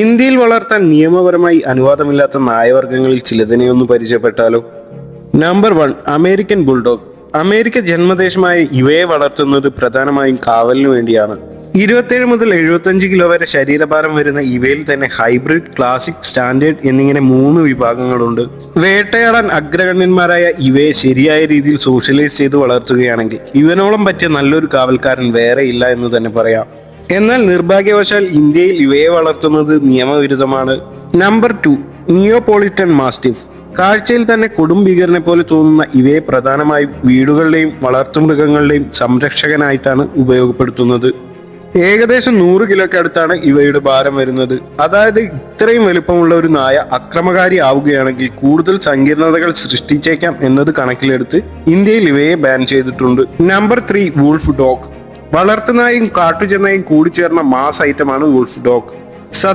ഇന്ത്യയിൽ വളർത്താൻ നിയമപരമായി അനുവാദമില്ലാത്ത നായവർഗ്ഗങ്ങളിൽ ചിലതിനെ ഒന്ന് പരിചയപ്പെട്ടാലോ? Number 1, American bulldog. അമേരിക്ക ജന്മദേശമായ ഇവയെ വളർത്തുന്നത് പ്രധാനമായും കാവലിനു വേണ്ടിയാണ്. 27 മുതൽ 75 കിലോ വരെ ശരീരഭാരം വരുന്ന ഇവയിൽ തന്നെ ഹൈബ്രിഡ്, ക്ലാസിക്, സ്റ്റാൻഡേർഡ് എന്നിങ്ങനെ 3 വിഭാഗങ്ങളുണ്ട്. വേട്ടയാടാൻ അഗ്രഗണ്യന്മാരായ ഇവയെ ശരിയായ രീതിയിൽ സോഷ്യലൈസ് ചെയ്ത് വളർത്തുകയാണെങ്കിൽ ഇവനോളം പറ്റിയ നല്ലൊരു കാവൽക്കാരൻ വേറെ ഇല്ല എന്ന് തന്നെ പറയാം. എന്നാൽ നിർഭാഗ്യവശാൽ ഇന്ത്യയിൽ ഇവയെ വളർത്തുന്നത് നിയമവിരുദ്ധമാണ്. Number 2, നിയോപോളിറ്റൻ mastiff. കാഴ്ചയിൽ തന്നെ കൊടും ഭീകരനെ പോലെ തോന്നുന്ന ഇവയെ പ്രധാനമായും വീടുകളുടെയും വളർത്തുമൃഗങ്ങളുടെയും സംരക്ഷകനായിട്ടാണ് ഉപയോഗപ്പെടുത്തുന്നത്. ഏകദേശം 100 കിലോയ്ക്ക് അടുത്താണ് ഇവയുടെ ഭാരം വരുന്നത്. അതായത് ഇത്രയും വലുപ്പമുള്ള ഒരു നായ അക്രമകാരി ആവുകയാണെങ്കിൽ കൂടുതൽ സങ്കീർണതകൾ സൃഷ്ടിച്ചേക്കാം എന്നത് കണക്കിലെടുത്ത് ഇന്ത്യയിൽ ഇവയെ ബാൻ ചെയ്തിട്ടുണ്ട്. Number 3, wolf dog. വളർത്തുനായും കാട്ടുചെന്നായും കൂടിച്ചേർന്ന മാസ് ഐറ്റമാണ് വൂൾഫ് ഡോഗ്.